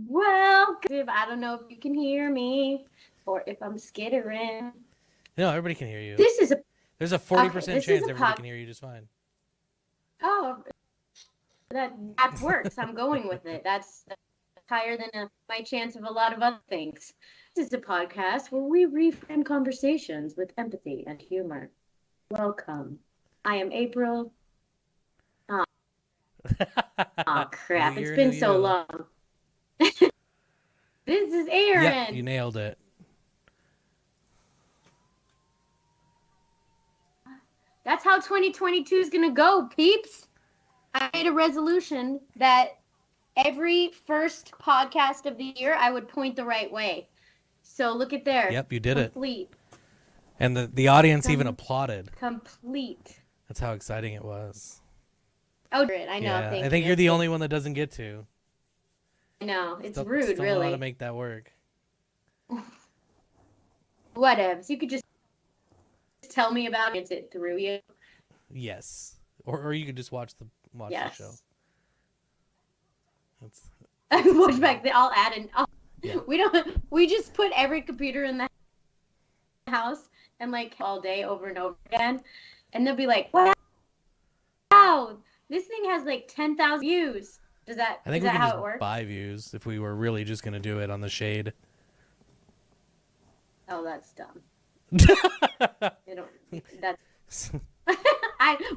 Well, I don't know if you can hear me or if I'm skittering. No, everybody can hear you. This is There's a 40% this chance is a everybody can hear you just fine. Oh, that works. I'm going with it. That's higher than my chance of a lot of other things. This is a podcast where we reframe conversations with empathy and humor. Welcome. I am April. Oh, crap. New year, It's been new so you. long. This is Aaron. Yep, you nailed it. That's how 2022 is going to go, peeps. I made a resolution that every first podcast of the year, I would point the right way. So look at there. Yep, you did Complete. it. And the audience even applauded. Complete. That's how exciting it was. Oh, I know. Yeah, Thank I think you. you're the only one that doesn't get to. I know. It's Still rude, know really. how to make that work. Whatevs. You could just tell me about it through you. Yes. Or you could just watch the show. Watch back. I'll add in. Yeah. We just put every computer in the house and like all day over and over again, and they'll be like, "Wow, this thing has like 10,000 views." I think we can just it works? buy views if we were really just gonna do it on the shade. Oh, that's dumb. That's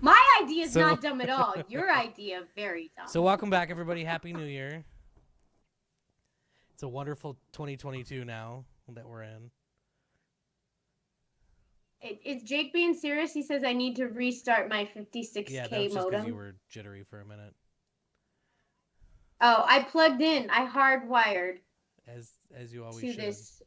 my idea is not dumb at all. Your idea very dumb. So welcome back, everybody. Happy New Year. It's a wonderful 2022 now that we're in. Is Jake being serious? He says I need to restart my 56K yeah, that was just modem. You were jittery for a minute. Oh, I plugged in. I hardwired. As you always to should. This.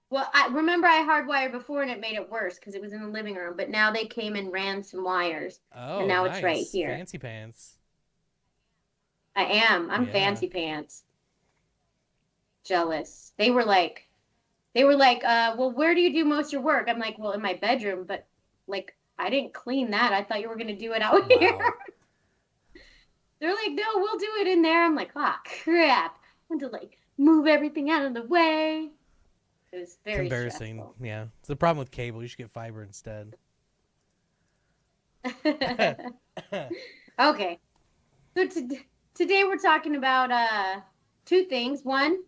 Well, I remember I hardwired before and it made it worse because it was in the living room. But now they came and ran some wires. Oh, and now nice. It's right here. Fancy pants. I am. I'm fancy pants. Jealous. They were like, well, where do you do most of your work? I'm like, well, in my bedroom, but like, I didn't clean that. I thought you were going to do it out here. They're like, no, we'll do it in there. I'm like, crap. I want to like move everything out of the way. It was very embarrassing. Stressful. Yeah. It's the problem with cable. You should get fiber instead. Okay. So today we're talking about two things. One,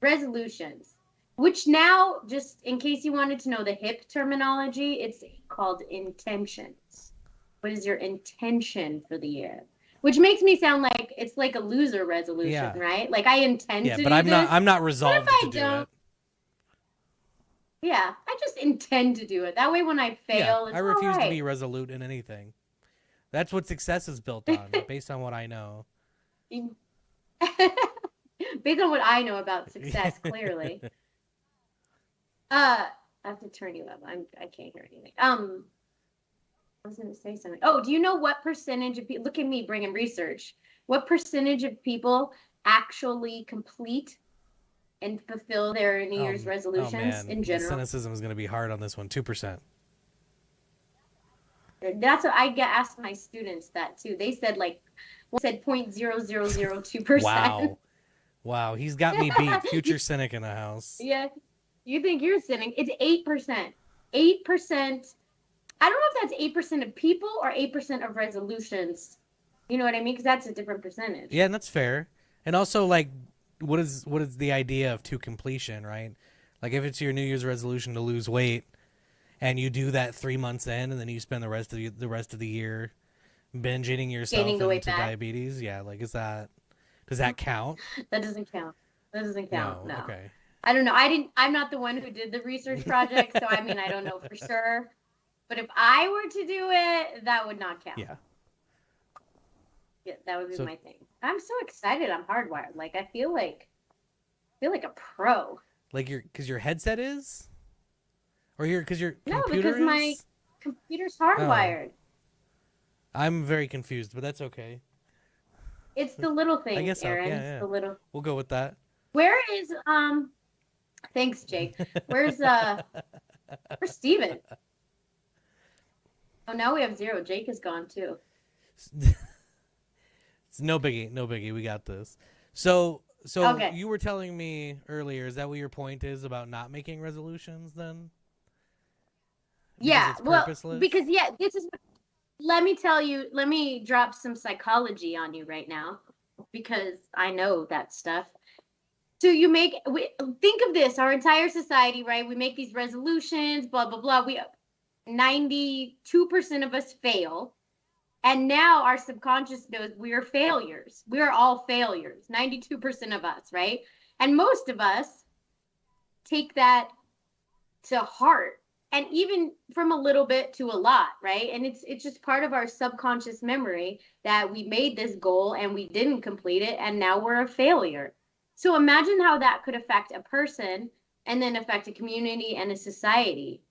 resolutions, which now, just in case you wanted to know the hip terminology, it's called intentions. What is your intention for the year? Which makes me sound like it's like a loser resolution, right? Like I intend to do but this. I'm not resolved to do it. Yeah, I just intend to do it. That way when I fail, it's I refuse to be resolute in anything. That's what success is built on, based on what I know. Based on what I know about success, clearly. I have to turn you up. I can't hear anything. I was going to say something. Oh, do you know what percentage of people, look at me bringing research, what percentage of people actually complete and fulfill their New Year's resolutions in general? The cynicism is going to be hard on this one. 2%. That's what I asked my students that too. They said 0.0002%. Wow. Wow, he's got me beat. Future cynic in the house. Yeah. You think you're sinning. It's 8%. 8%. I don't know if that's 8% of people or 8% of resolutions. You know what I mean? Because that's a different percentage. Yeah, and that's fair. And also, like, what is the idea of to completion, right? Like, if it's your New Year's resolution to lose weight, and you do that 3 months in, and then you spend the rest of the year binge eating yourself Gaining the weight into back. diabetes, yeah, like, does that count? That doesn't count. That doesn't count. No. Okay. I don't know. I'm not the one who did the research project, so I mean, I don't know for sure. But if I were to do it, that would not count. Yeah. Yeah, that would be my thing. I'm so excited. I'm hardwired. Like I feel like a pro. Like because your headset is, or because your computer No, because my computer's hardwired. Oh. I'm very confused, but that's okay. It's the little thing, I guess so. Aaron. Yeah. It's the little. We'll go with that. Where is Thanks, Jake. Where's Steven? Oh, now we have 0. Jake is gone too. It's no biggie. We got this. So okay. You were telling me earlier, is that what your point is about not making resolutions then? Yeah, well, because this is. Let me drop some psychology on you right now, because I know that stuff. So think of this, our entire society, right? We make these resolutions, blah, blah, blah. 92% of us fail. And now our subconscious knows we are failures. We are all failures, 92% of us, right? And most of us take that to heart. And even from a little bit to a lot, right? And it's just part of our subconscious memory that we made this goal and we didn't complete it, and now we're a failure. So imagine how that could affect a person and then affect a community and a society.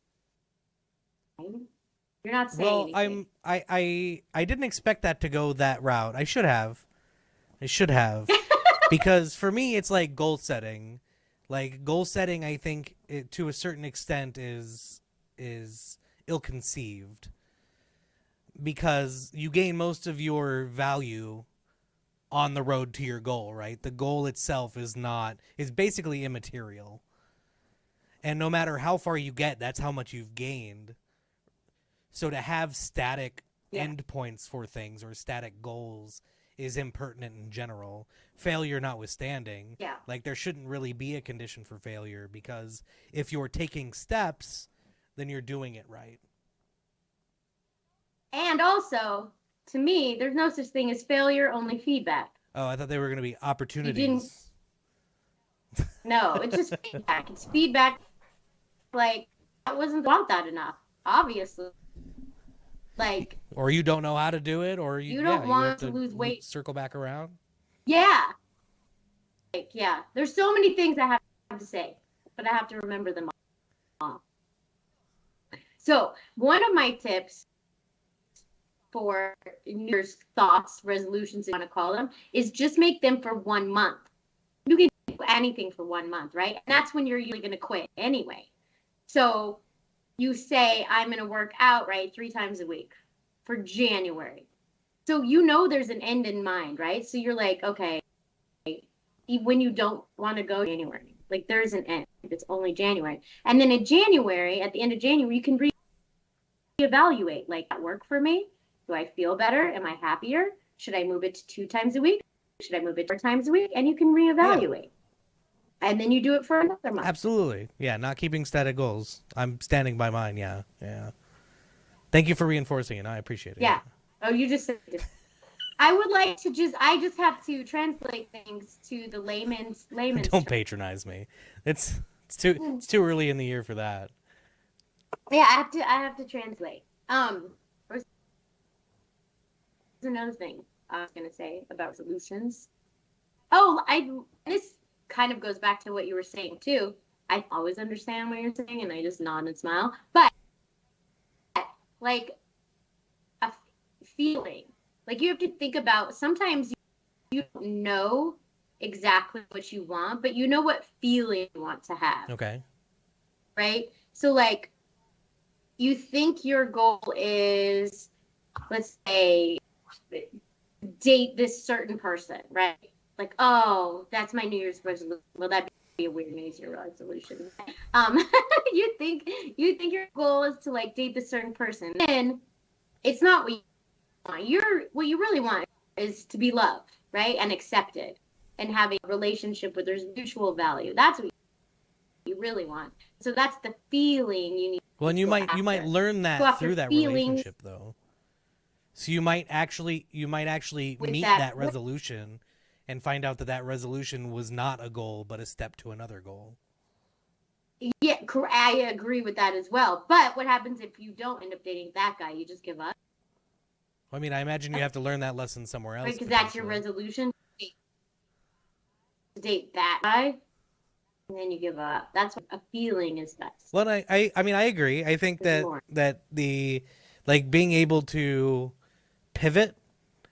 You're not saying anything. I didn't expect that to go that route. I should have. Because for me it's like goal setting. Like goal setting, I think to a certain extent is ill-conceived, because you gain most of your value on the road to your goal, right? The goal itself is basically immaterial. And no matter how far you get, that's how much you've gained. So to have static endpoints for things or static goals is impertinent in general. Failure notwithstanding. Yeah. Like there shouldn't really be a condition for failure, because if you're taking steps, then you're doing it right. And also, to me, there's no such thing as failure, only feedback. Oh, I thought they were going to be opportunities. No, it's just feedback. It's feedback. Like, I wasn't want that enough, obviously. Like, or you don't know how to do it, or you don't want to lose weight. Circle back around. Yeah. Like, yeah. There's so many things I have to say, but I have to remember them all. So one of my tips for New Year's thoughts, resolutions, if you want to call them, is just make them for 1 month. You can do anything for 1 month, right? And that's when you're usually going to quit anyway. So you say, I'm going to work out, right, 3 times a week for January. So there's an end in mind, right? So you're like, okay, when you don't want to go January, like there's an end. It's only January. And then in January, at the end of January, you can reevaluate, like, that work for me? Do I feel better? Am I happier? Should I move it to 2 times a week? Should I move it 4 times a week? And you can reevaluate. Yeah. And then you do it for another month. Absolutely. Yeah, not keeping static goals. I'm standing by mine. Yeah. Thank you for reinforcing it. I appreciate it. Yeah. Oh, you just said it. I would like to I just have to translate things to the layman's Don't patronize me. It's too early in the year for that. Yeah, I have to translate. There's another thing I was gonna say about solutions. This kind of goes back to what you were saying too. I always understand what you're saying, and I just nod and smile. But like a feeling, like you have to think about. Sometimes you don't know exactly what you want, but you know what feeling you want to have. Okay. Right. So like, you think your goal is, let's say, date this certain person, right? like, oh, that's my New Year's resolution. Well, that'd be a weird New Year's resolution. You think your goal is to like date this certain person, and it's not what you want. What you really want is to be loved, right, and accepted, and have a relationship where there's mutual value. That's what you really want. So that's the feeling you need. Well, and you might learn that through that relationship though. So you might actually meet that resolution and find out that resolution was not a goal but a step to another goal. Yeah, I agree with that as well. But what happens if you don't end up dating that guy? You just give up? I mean, I imagine you have to learn that lesson somewhere else. Right, because that's your resolution, to date that guy, and then you give up. That's what a feeling is best. Well, I mean, I agree. I think that the like being able to pivot,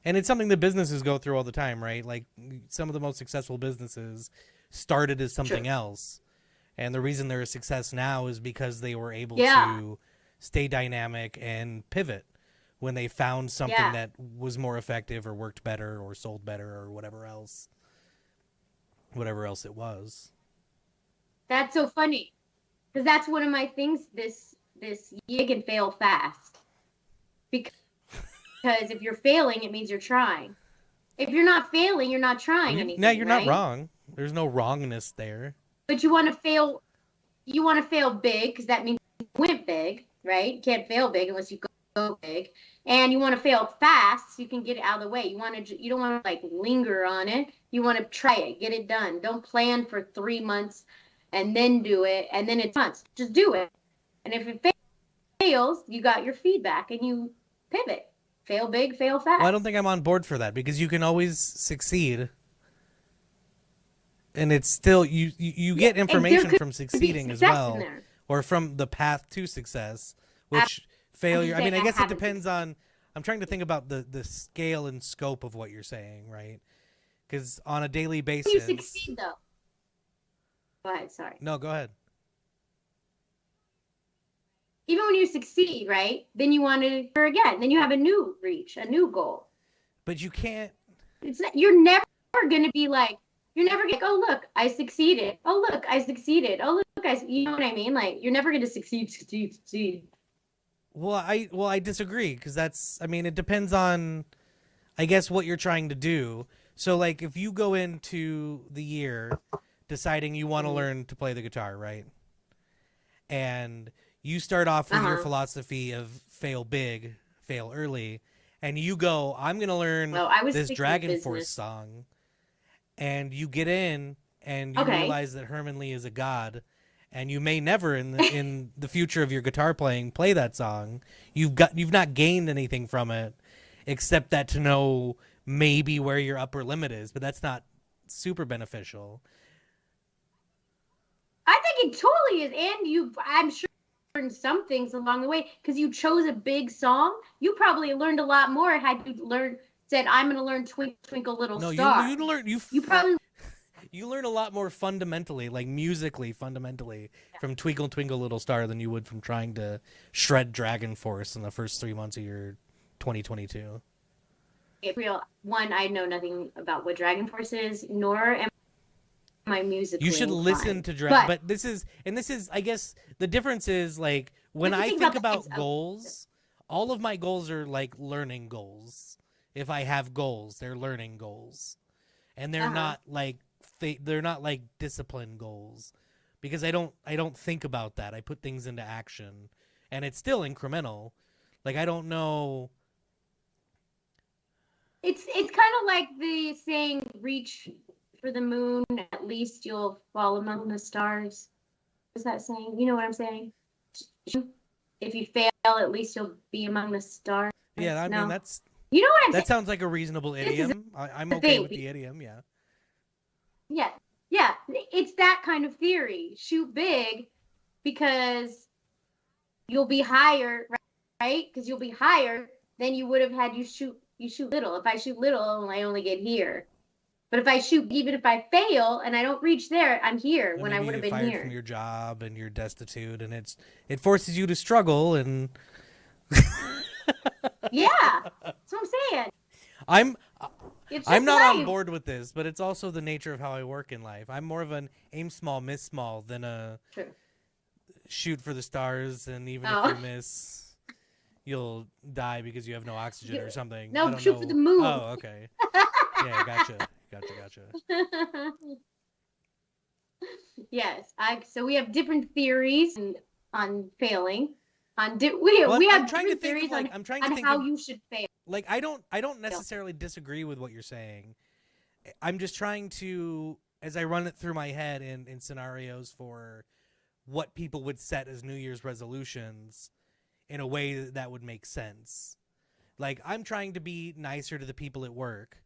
and it's something that businesses go through all the time, right? Like some of the most successful businesses started as something else, and the reason they're a success now is because they were able to stay dynamic and pivot when they found something that was more effective or worked better or sold better or whatever else it was. That's so funny, because that's one of my things this year. Can fail fast, because if you're failing, it means you're trying. If you're not failing, you're not trying anything. No, you're right? not wrong. There's no wrongness there. But you want to fail. You want to fail big, because that means you went big, right? You can't fail big unless you go big. And you want to fail fast so you can get it out of the way. You don't want to like linger on it. You want to try it, get it done. Don't plan for 3 months and then do it, and then it's months. Just do it. And if it fails, you got your feedback and you pivot. Fail big, fail fast. Well, I don't think I'm on board for that, because you can always succeed. And it's still you get information from succeeding as well, or from the path to success, which failure. I mean, I guess it depends on. I'm trying to think about the scale and scope of what you're saying, right? Because on a daily basis, you succeed though. Go ahead. Sorry. No, go ahead. Even when you succeed, right? Then you want to do again. Then you have a new reach, a new goal. But you can't. You're never going to be like. You're never going to go, look, I succeeded. Oh, look, I succeeded. Oh, look, you know what I mean? Like, you're never going to succeed. Well, I disagree, because I mean, it depends on, I guess, what you're trying to do. So, like, if you go into the year deciding you want to learn to play the guitar, right? And you start off with your philosophy of fail big, fail early, and you go, I'm going to learn this Dragon Force song. And you get in and you realize that Herman Li is a god, and you may never in the future of your guitar playing play that song. You've not gained anything from it except that to know maybe where your upper limit is, but that's not super beneficial. I think it totally is, and I'm sure you learned some things along the way, because you chose a big song. You probably learned a lot more had you said, I'm going to learn Twinkle Twinkle Little Star. You learn a lot more fundamentally, like musically fundamentally, from Twinkle Twinkle Little Star than you would from trying to shred Dragon Force in the first 3 months of your 2022. Real one, I know nothing about what Dragon Force is, nor am I musically You should listen to Dragon, but this is, I guess, the difference is, like, when I think about goals, all of my goals are like learning goals. If I have goals, they're learning goals, and they're not like they're not like discipline goals, because I don't think about that. I put things into action, and it's still incremental. Like, I don't know. It's kind of like the saying, "Reach for the moon, at least you'll fall among the stars." What's that saying? You know what I'm saying? If you fail, at least you'll be among the stars. Yeah, I mean, that's. You know what I'm saying? That sounds like a reasonable idiom. I'm okay with the idiom, yeah. Yeah. It's that kind of theory. Shoot big, because you'll be higher, right? Because you'll be higher than you would have had you shoot little. If I shoot little, I only get here. But if I shoot, even if I fail and I don't reach there, I'm here when I would have been fired here. From your job and you're destitute, and it forces you to struggle and. Yeah, that's what I'm saying. It's I'm just not on life. board with this, but it's also the nature of how I work in life. I'm more of an aim small, miss small than a True. shoot for the stars, and even if you Oh, miss, you'll die because you have no oxygen or something. I no, don't shoot for the know. moon. Oh, okay. Yeah, gotcha. Yes, so we have different theories on failing. Well, We I'm have trying to different think of theories like I'm trying to on think how of you should fail. like I don't necessarily disagree with what you're saying. I'm just trying to, as I run it through my head in scenarios for what people would set as New Year's resolutions in a way that would make sense. Like, I'm trying to be nicer to the people at work,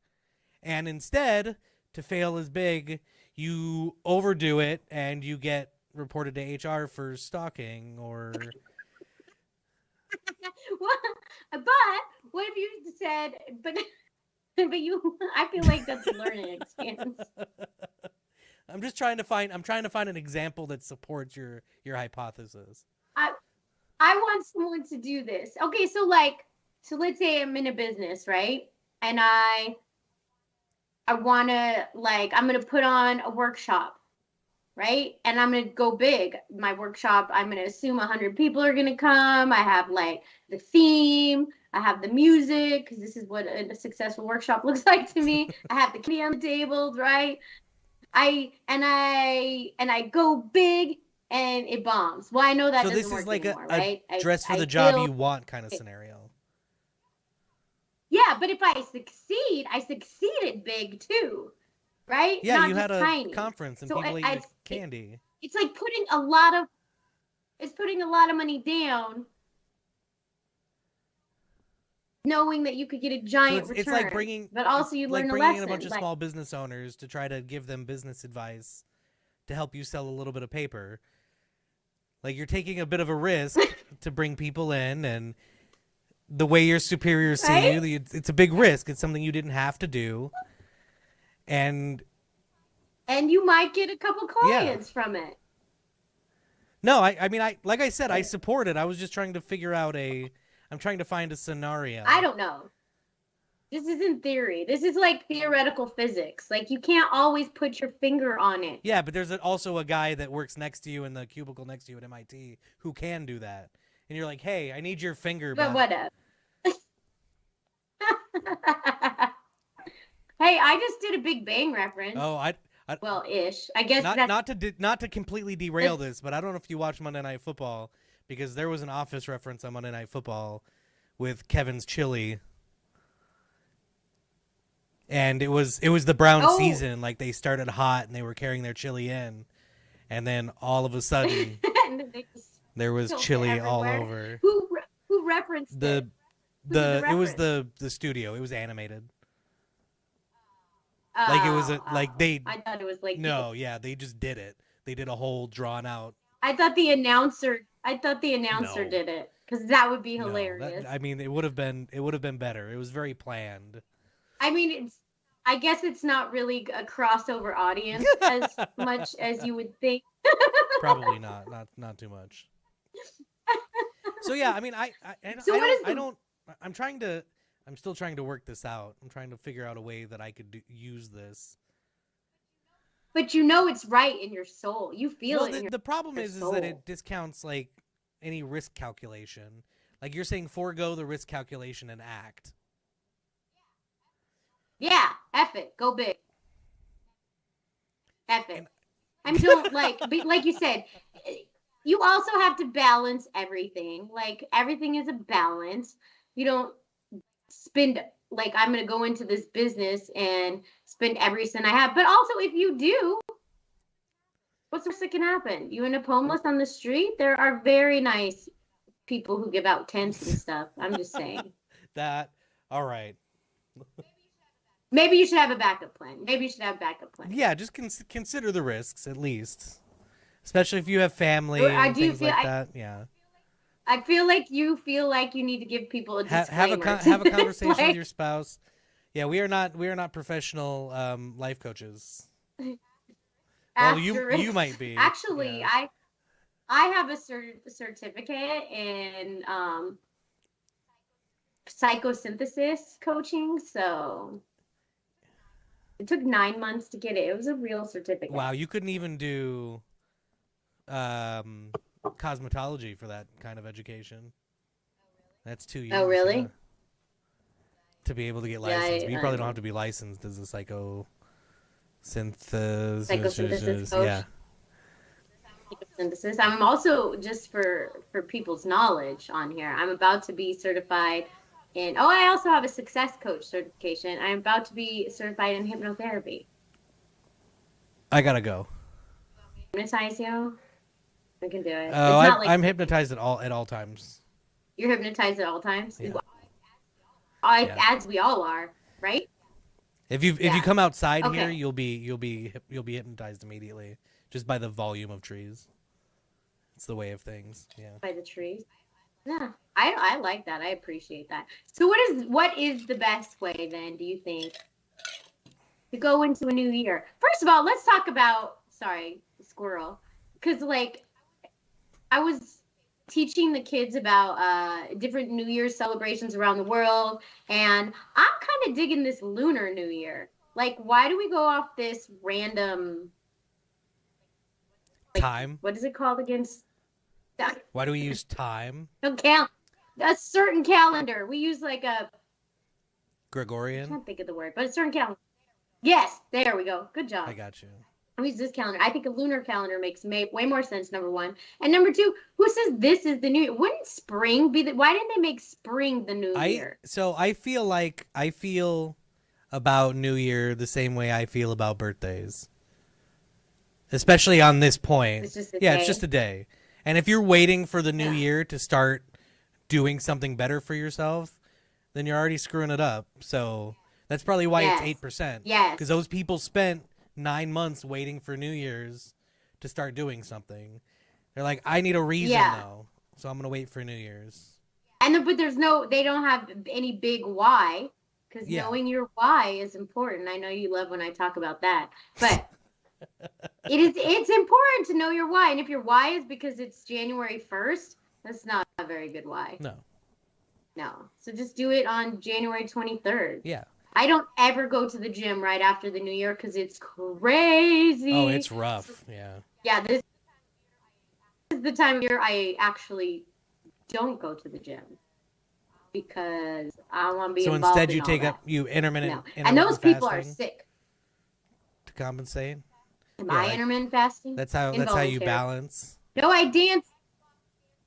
and instead, to fail is big, you overdo it and you get reported to HR for stalking or But what if you said, but you? I feel like that's a learning experience. I'm trying to find an example that supports your hypothesis. I want someone to do this. Okay, so let's say I'm in a business, right? And I want to I'm going to put on a workshop, right? And I'm going to go big. My workshop, I'm going to assume 100 people are going to come. I have the theme, I have the music cuz this is what a successful workshop looks like to me. I have the candy on the table, right? I go big and it bombs. Well, I know that So doesn't this work is like anymore, a right? dress for I the job feel you want kind of scenario. Yeah, but if I succeed, I succeeded big too, right? Yeah, Not you had just a tiny. conference and So people ate your candy. it's like putting a lot of money down, knowing that you could get a So giant it's like return, but also you learn a bringing in lesson. a bunch of small business owners to try to give them business advice to help you sell a little bit of paper. Like, you're taking a bit of a risk to bring people in, and the way your superiors see right? you, it's a big risk. It's something you didn't have to do. And You might get a couple yeah. clients from it. No, I mean, like I said, I support it. I was just trying to figure out I'm trying to find a scenario. I don't know. This isn't theory. This is like theoretical physics. Like, you can't always put your finger on it. Yeah, but there's also a guy that works next to you in the cubicle next to you at MIT who can do that. And you're like, hey, I need your finger. But whatever. Hey, I just did a Big Bang reference. Oh, well, ish. I guess not to completely derail this, but I don't know if you watch Monday Night Football, because there was an Office reference on Monday Night Football with Kevin's chili. And it was the Brown season. Like, they started hot and they were carrying their chili in, and then all of a sudden there was chili all over. Who referenced it? It was the studio. It was animated. Like, it was I thought it was like no, yeah, they just did it. They did a whole drawn out. I thought the announcer did it, because that would be hilarious. I mean, it would have been better. It was very planned. I mean, I guess it's not really a crossover audience as much as you would think. Probably not too much. So yeah, I mean, I'm still trying to work this out. I'm trying to figure out a way that I could use this. But you know it's right in your soul. You feel it. The problem is that it discounts like any risk calculation. Like, you're saying forego the risk calculation and act. Yeah, F it. Go big. F it. I'm still like you said, you also have to balance everything. Like, everything is a balance. You don't spend, like, I'm going to go into this business and spend every cent I have. But also, if you do, what's the worst that can happen? You end up homeless on the street? There are very nice people who give out tents and stuff. I'm just saying. All right. Maybe you should have a backup plan. Yeah, just consider the risks, at least. Especially if you have family and things like that. Yeah. I feel like you need to give people a disclaimer. Have a conversation with your spouse. Yeah, we are not professional life coaches. Well, you might be. Actually, yeah. I have a certificate in psychosynthesis coaching, so It took 9 months to get it. It was a real certificate. Wow, you couldn't even do cosmetology for that kind of education. That's 2 years. Oh, really? Yeah, to be able to get Yeah, licensed. But you probably don't have to be licensed as a Psychosynthesis coach. Yeah. Synthesis. I'm also, just for people's knowledge on here, I'm about to be certified in, I also have a success coach certification. I'm about to be certified in hypnotherapy. I gotta go. Hypnotize you? I can do it. Oh, It's not like I'm hypnotized at all times. you're hypnotized at all times. Yeah. Yeah. As we all are, right? If you Yeah. come outside Okay. here, you'll be hypnotized immediately just by the volume of trees. It's the way of things. Yeah. By the trees. Yeah, I like that. I appreciate that. So what is the best way then, do you think, to go into a new year? First of all, let's talk about, sorry, squirrel, because like I was teaching the kids about different New Year's celebrations around the world, and I'm kind of digging this Lunar New Year. Like, why do we go off this random, like, Time. what is it called again? Why do we use time? Don't count. A certain calendar. We use like a, I Gregorian. can't think of the word, but a certain calendar. Yes, there we go. Good job. I got you. We use this calendar. I think a lunar calendar makes way more sense, number one. And number two, who says this is the new year? Wouldn't spring be the, why didn't they make spring the new year? So I feel about New Year the same way I feel about birthdays. Especially on this point. It's just a Yeah, day. it's just a day. And if you're waiting for the new Yeah. year to start doing something better for yourself, then you're already screwing it up. So that's probably why Yes. it's 8%. Yes. Because those people spent 9 months waiting for New Year's to start doing something. They're like, I need a reason Yeah. though, so I'm gonna wait for New Year's. But they don't have any big why, because Yeah. knowing your why is important. I know you love when I talk about that, but it's important to know your why. And if your why is because it's January 1st, that's not a very good why. No. So just do it on January 23rd. Yeah. I don't ever go to the gym right after the new year because it's crazy. Oh, it's rough. Yeah. Yeah, this is the time of year I actually don't go to the gym because I don't want to be So involved instead, in you all take that. up intermittent. No. And those people are fasting sick. to compensate. Am Yeah, I like- intermittent fasting? That's how you Involuntary. balance. No, I dance.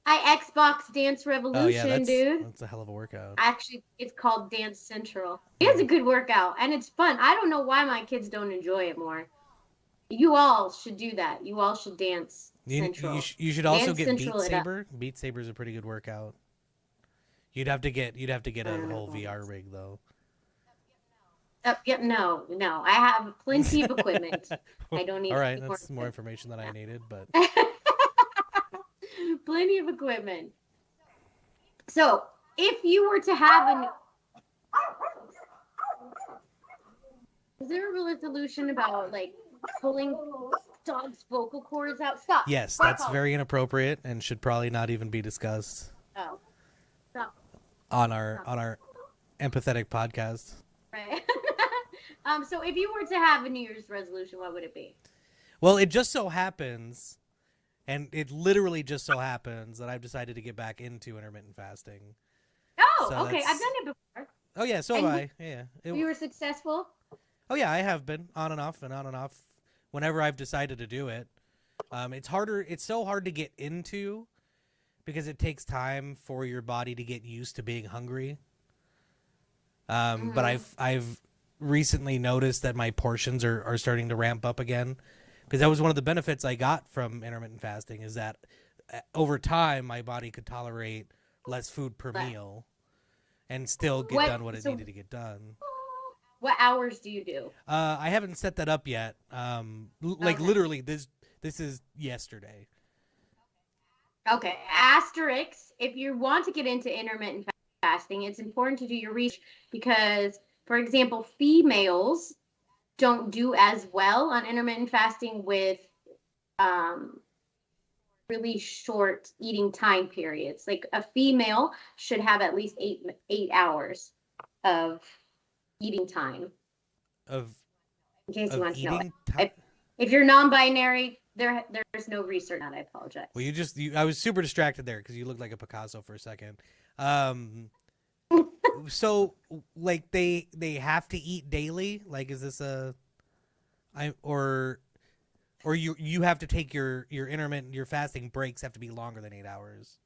I Xbox Dance Revolution, Oh yeah, dude. that's a hell of a workout. Actually, it's called Dance Central. It's a good workout, and it's fun. I don't know why my kids don't enjoy it more. You all should do that. You all should dance Central. You should also Dance get Central Beat it up. Saber. Beat Saber is a pretty good workout. You'd have to get I a don't know whole what VR that is. rig though. Yep, no. I have plenty of equipment. I don't need All right, any that's more more information than I needed, but plenty of equipment. So, if you were to have is there a resolution about like pulling dogs' vocal cords out? Stop. yes, Stop that's calling. very inappropriate and should probably not even be discussed Oh, stop. on our empathetic podcast. Right. So if you were to have a New Year's resolution, what would it be? Well, it just so happens, and it literally just so happens that I've decided to get back into intermittent fasting. Oh, So okay. that's- I've done it before. Oh yeah, so have And I. Yeah. You were successful. Oh yeah, I have been on and off whenever I've decided to do it. It's harder. It's so hard to get into because it takes time for your body to get used to being hungry. But I've recently noticed that my portions are starting to ramp up again because that was one of the benefits I got from intermittent fasting is that over time my body could tolerate less food per meal and still get done what it needed to get done. What hours do you do? I haven't set that up yet. Okay. Literally this is yesterday. Okay. Asterisk. If you want to get into intermittent fasting, it's important to do your research because, for example, females don't do as well on intermittent fasting with really short eating time periods. Like a female should have at least 8 hours of eating time. Of In case you Of want to know. eating If you're non-binary, there's no research on that. I apologize. Well, I was super distracted there because you looked like a Picasso for a second. So like they have to eat daily? Like, is this or you have to take your intermittent, your fasting breaks have to be longer than 8 hours?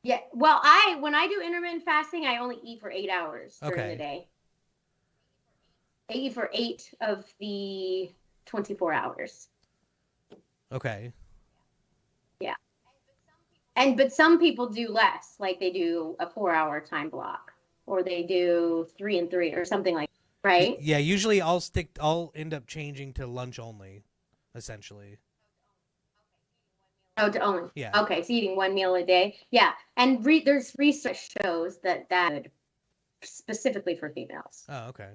Yeah. Well, when I do intermittent fasting, I only eat for 8 hours during the day. I eat for 8 of the 24 hours. Okay. Yeah. But some people do less, like they do a 4-hour time block, or they do 3 and 3 or something like that, right? Yeah, usually I'll end up changing to lunch only, essentially. Oh, to only. Yeah. Okay, so eating 1 meal a day. Yeah. And there's research shows that specifically for females. Oh, okay.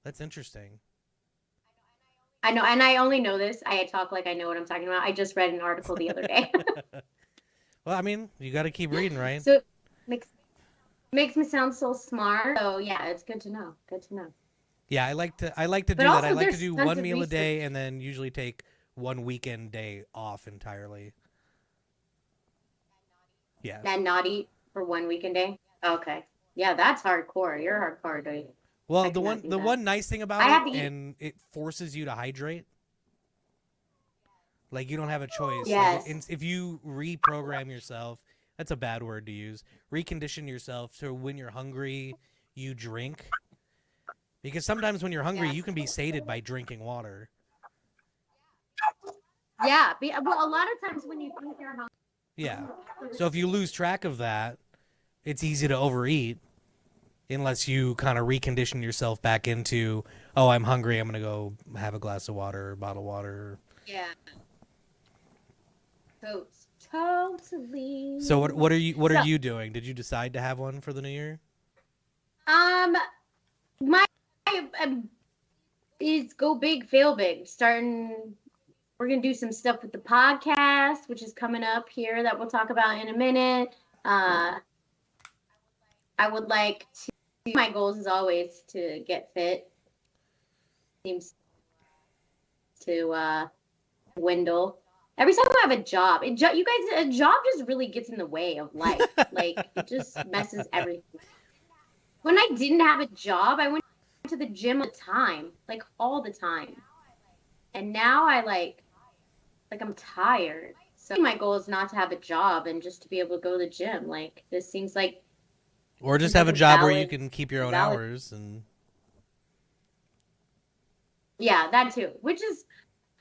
That's interesting. I know, and I only know this. I talk like I know what I'm talking about. I just read an article the other day. Well, I mean, you got to keep reading, right? So it makes me sound so smart. So yeah, it's good to know. Good to know. Yeah, I like to do that. I like to do 1 meal a day and then usually take 1 weekend day off entirely. Yeah. And not eat for 1 weekend day. Okay. Yeah, that's hardcore. You're hardcore, dude. Well, the one nice thing about it, and it forces you to hydrate. Like, you don't have a choice. Yes. Like, if you reprogram yourself, that's a bad word to use. Recondition yourself so when you're hungry, you drink. Because sometimes when you're hungry, you can be sated by drinking water. Yeah. Well, a lot of times when you think you're hungry. Yeah. So if you lose track of that, it's easy to overeat unless you kind of recondition yourself back into, oh, I'm hungry, I'm going to go have a glass of water or bottle of water. Yeah. Totally. So what are you doing? Did you decide to have one for the new year? My is go big, fail big. We're gonna do some stuff with the podcast, which is coming up here that we'll talk about in a minute. I would like to. My goals is always to get fit. Seems to dwindle. Every time I have a job, a job just really gets in the way of life. Like, it just messes everything. When I didn't have a job, I went to the gym all the time, like all the time. And now I I'm tired. So my goal is not to have a job and just to be able to go to the gym. Like, this seems like. Or just have a job where you can keep your own hours and. Yeah, that too. Which is,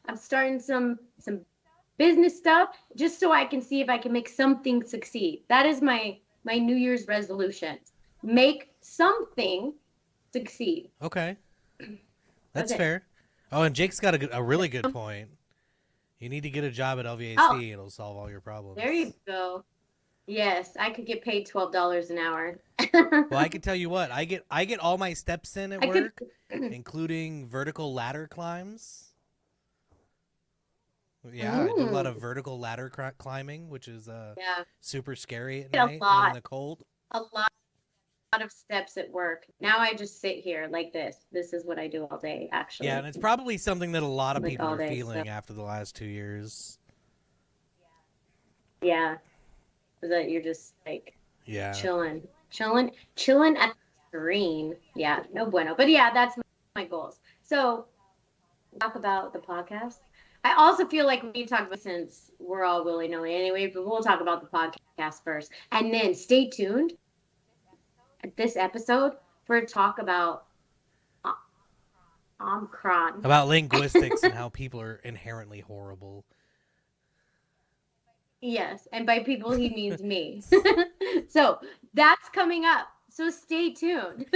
I'm starting some business stuff just so I can see if I can make something succeed. That is my New Year's resolution. Make something succeed. Okay. That's fair. Oh, and Jake's got a really good point. You need to get a job at LVAC. Oh, it'll solve all your problems. There you go. Yes, I could get paid $12 an hour. Well, I can tell you what. I get all my steps in at work, including vertical ladder climbs. Yeah, I do a lot of vertical ladder climbing, which is super scary at night and in the cold. A lot of steps at work. Now I just sit here like this. This is what I do all day, actually. Yeah, and it's probably something that a lot of people are feeling after the last 2 years. Yeah. That you're just like chilling at the screen. Yeah, no bueno. But yeah, that's my goals. So talk about the podcast. I also feel like we need to talk about, since we're all willy-nilly anyway, but we'll talk about the podcast first. And then stay tuned at this episode for a talk about Omicron. About linguistics and how people are inherently horrible. Yes, and by people he means me. So that's coming up. So stay tuned.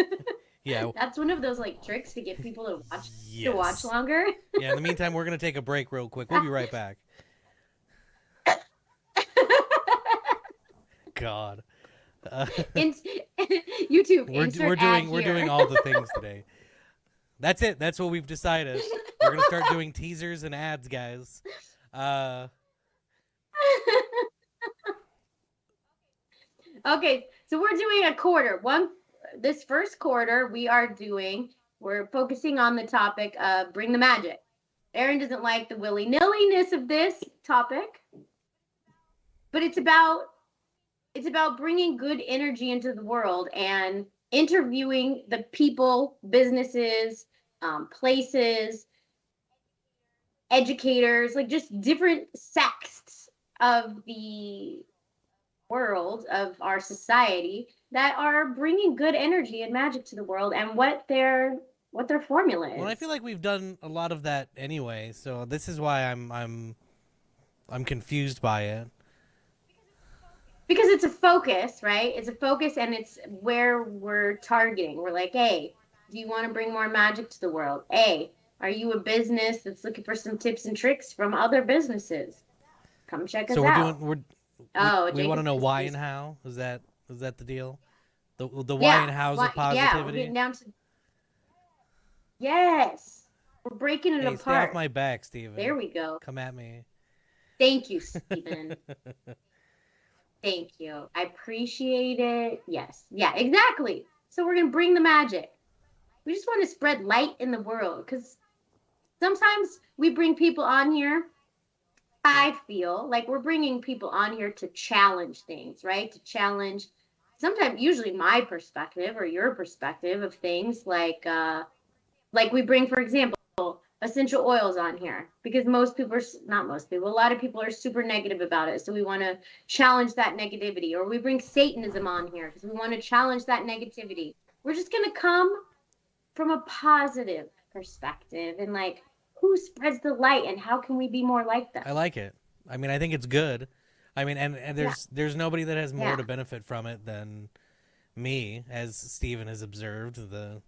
Yeah, that's one of those like tricks to get people to watch longer. Yeah. In the meantime, we're gonna take a break real quick. We'll be right back. God. YouTube. We're doing all the things today. That's it. That's what we've decided. We're gonna start doing teasers and ads, guys. Okay, so we're doing a quarter. This first quarter, we are doing we're focusing on the topic of bring the magic. Aaron doesn't like the willy-nilly-ness of this topic, but it's about bringing good energy into the world and interviewing the people, businesses, places, educators, like just different sects of the world, of our society, that are bringing good energy and magic to the world, and what their formula is. Well, I feel like we've done a lot of that anyway, so this is why I'm confused by it. Because it's a focus, right? It's a focus, and it's where we're targeting. We're like, hey, do you want to bring more magic to the world? Hey, are you a business that's looking for some tips and tricks from other businesses? Come check us out. We want to know why and how. Is that the deal? The why and hows of positivity. Yeah, we're getting down to. Yes, we're breaking it apart. Stay off my back, Steven. There we go. Come at me. Thank you, Steven. Thank you. I appreciate it. Yes. Yeah, exactly. So we're going to bring the magic. We just want to spread light in the world, because sometimes we bring people on here. I feel like we're bringing people on here to challenge things, right? To challenge sometimes, usually my perspective or your perspective of things, like we bring, for example, essential oils on here, because most people are not most people, a lot of people are super negative about it, so we want to challenge that negativity. Or we bring Satanism on here because we want to challenge that negativity. We're just going to come from a positive perspective, and like, who spreads the light, and how can we be more like that? I like it. I mean, I think it's good. I mean, and there's nobody that has more to benefit from it than me, as Steven has observed, the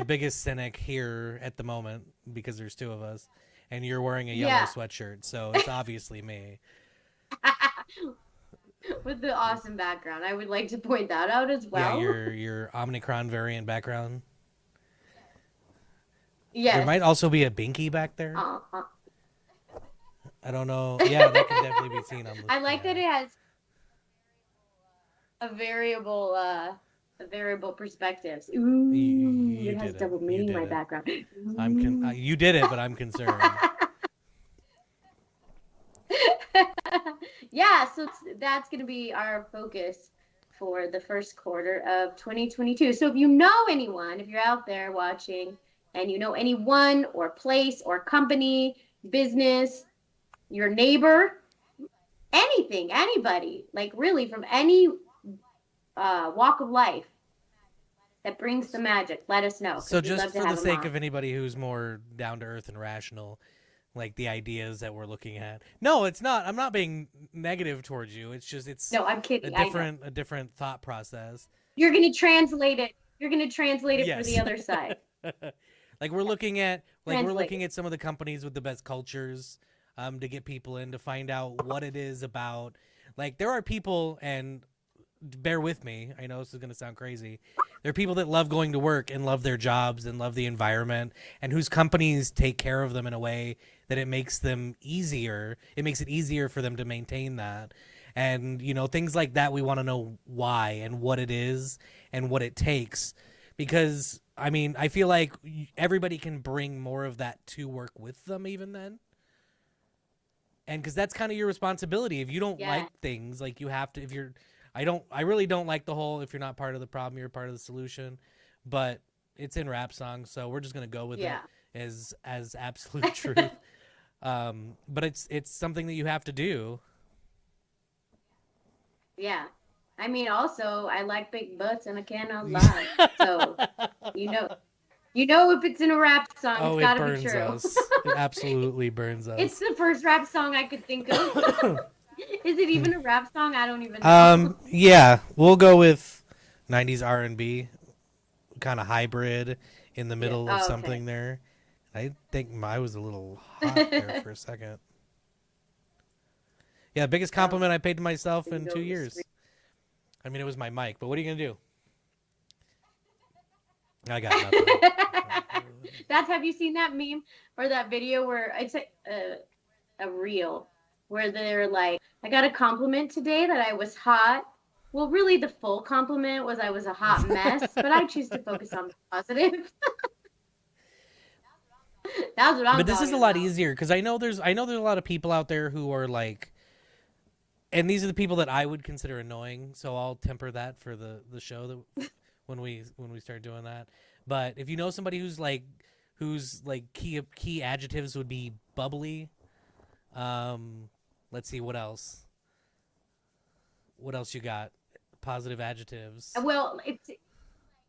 biggest cynic here at the moment, because there's two of us, and you're wearing a yellow sweatshirt, so it's obviously me. With the awesome background. I would like to point that out as well. Yeah, your Omicron variant background. Yes. There might also be a binky back there. I don't know. Yeah, that can definitely be seen on the I like that it has a variable perspectives. Ooh, it has double meaning, my background. You did it, but I'm concerned. Yeah, so that's going to be our focus for the first quarter of 2022. So if you know anyone, if you're out there watching, and you know anyone or place or company, business, your neighbor, anything, anybody, like really from any walk of life that brings the magic, let us know. So just for the sake of anybody who's more down to earth and rational, like the ideas that we're looking at. No, it's not. I'm not being negative towards you. It's just No, I'm kidding. A different thought process. You're going to translate it. You're going to translate it for the other side. Like we're looking at some of the companies with the best cultures to get people in, to find out what it is about. Like there are people, and bear with me, I know this is going to sound crazy. There are people that love going to work and love their jobs and love the environment, and whose companies take care of them in a way that it makes them easier. It makes it easier for them to maintain that. And, you know, things like that, we want to know why and what it is and what it takes. Because, I mean, I feel like everybody can bring more of that to work with them even then. And because that's kind of your responsibility. If you don't like things, like you have to, I really don't like the whole, if you're not part of the problem, you're part of the solution. But it's in rap songs, so we're just going to go with it as absolute truth. But it's something that you have to do. Yeah. I mean, also, I like big butts and I cannot lie. So, you know if it's in a rap song, it's got to be true. Us. It absolutely burns us. It's the first rap song I could think of. Is it even a rap song? I don't even know. Yeah, we'll go with 90s R&B, kind of hybrid in the middle of something there. I think I was a little hot there for a second. Yeah, biggest compliment I paid to myself in 2 years. I mean, it was my mic, but what are you going to do? I got nothing. Have you seen that meme or that video where it's a reel where they're like, I got a compliment today that I was hot Well, really, the full compliment was I was a hot mess, but I choose to focus on the positive. That's what I'm But this is talking a lot about. easier because I know there's a lot of people out there who are like, and these are the people that I would consider annoying. So I'll temper that for the show that when we start doing that. But if you know somebody who's like key adjectives would be bubbly. Let's see what else. What else you got? Positive adjectives. Well, it's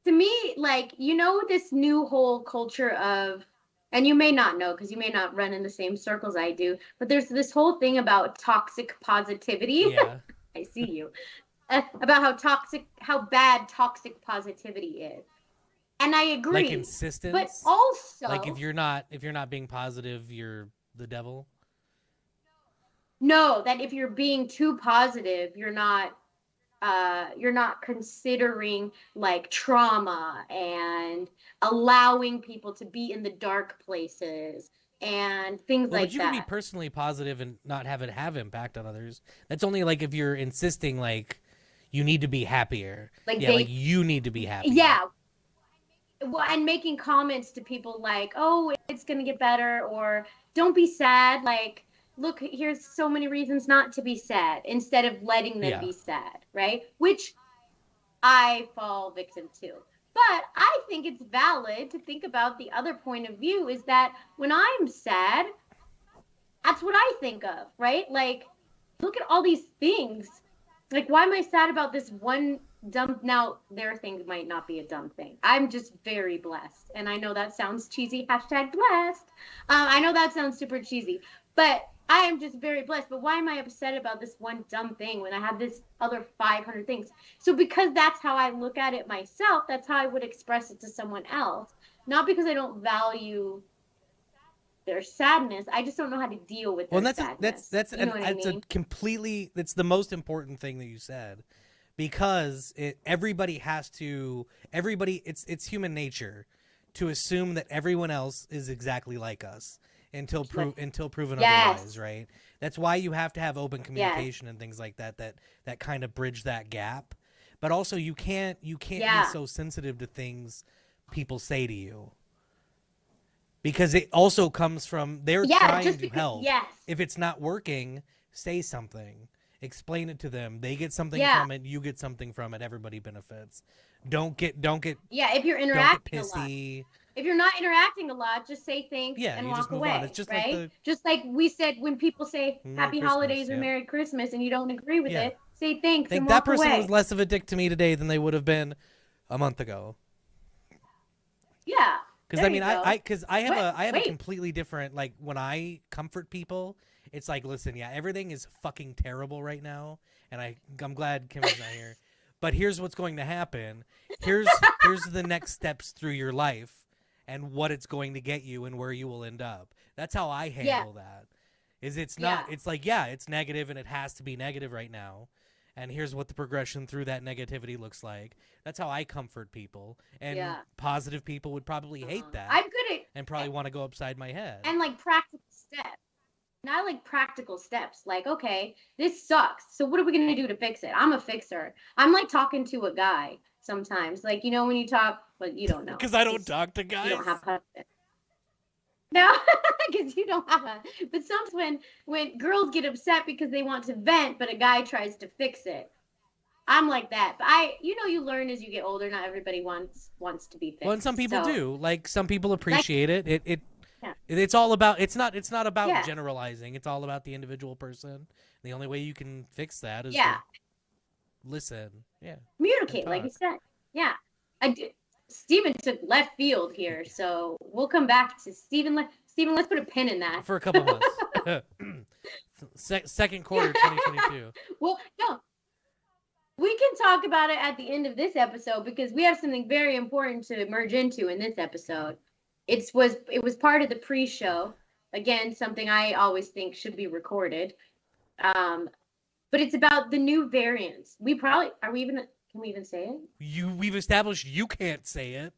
to me like this new whole culture of, and you may not know because you may not run in the same circles I do, but there's this whole thing about toxic positivity. Yeah. I see you. About how bad toxic positivity is. And I Like agree. But insistence. also, Like if you're not being positive, you're the devil. know that if you're being too positive, you're not considering like trauma and allowing people to be in the dark places and things Well, but like you can be that. personally positive and not have it have impact on others. That's only like if you're insisting like you need to be happier. Like Yeah, like they you need to be happy. Yeah, well, and making comments to people like, "Oh, it's gonna get better," or "Don't be sad." Like, look, here's so many reasons not to be sad, instead of letting them Yeah. be sad, right? Which I fall victim to. But I think it's valid to think about the other point of view is that when I'm sad, that's what I think of, right? Like, look at all these things. Like, why am I sad about this one dumb? Now, their thing might not be a dumb thing. I'm just very blessed. And I know that sounds cheesy. Hashtag blessed. I know that sounds super cheesy, but I am just very blessed. But why am I upset about this one dumb thing when I have this other 500 things? So, because that's how I look at it myself, that's how I would express it to someone else. Not because I don't value their sadness. I just don't know how to deal with Well, their and sadness. You know what I that's a mean? completely that's the most important thing that you said because everybody has to everybody it's human nature to assume that everyone else is exactly like us until proven otherwise, Yes. right? That's why you have to have open Yes. communication and things like that kind of bridge that gap. But also you can't be Yeah. so sensitive to things people say to you because it also comes from they're Yeah, trying just to because, help. yes. If it's not working, say something. Explain it to them. They get something Yeah. from it, you get something from it, everybody benefits. Don't get Yeah, if you're don't get interacting a lot. pissy. If you're not interacting a lot, just say thanks Yeah, and you just walk move on. It's away, just like right? the Just like we said when people say Merry happy Christmas. holidays or Yep. Merry Christmas and you don't agree with Yeah. it, say thanks Think and that walk person was away. less of a dick to me today than they would have been a month ago. Yeah. Because There I you mean, I go. because I have But a wait. completely different like when I comfort people, it's like listen, yeah, everything is fucking terrible right now, and I'm glad Kimmy's not here, but here's what's going to happen. Here's the next steps through your life, and what it's going to get you and where you will end up. That's how I Yeah. handle that. Is it's not Yeah. it's like yeah, it's negative and it has to be negative right now. And here's what the progression through that negativity looks like. That's how I comfort people. And Yeah. positive people would probably hate that I'm good and probably want to go upside my head. and like practical steps. Not like practical steps. Like, okay, this sucks. So what are we gonna do to fix it? I'm a fixer. I'm like talking to a guy sometimes. Like, when you talk, but you don't know Because I don't because talk to you guys. don't have husband. No, because you don't have a. But sometimes when girls get upset because they want to vent, but a guy tries to fix it. I'm like that. But you learn as you get older. Not everybody wants to be Well, and some fixed. people So do. Like some people like, appreciate it. yeah, It's all about. It's not about yeah, generalizing. It's all about the individual person. The only way you can fix that is to yeah. listen. Yeah, and Communicate, like you talk said. Yeah, I do. Steven took left field here, so we'll come back to Steven. Steven, let's put a pin in that. for a couple months. Second quarter 2022. Well, no, we can talk about it at the end of this episode because we have something very important to merge into in this episode. It was part of the pre-show. Again, something I always think should be recorded. Um, but it's about the new variants. Can we even say it? We've established you can't say it.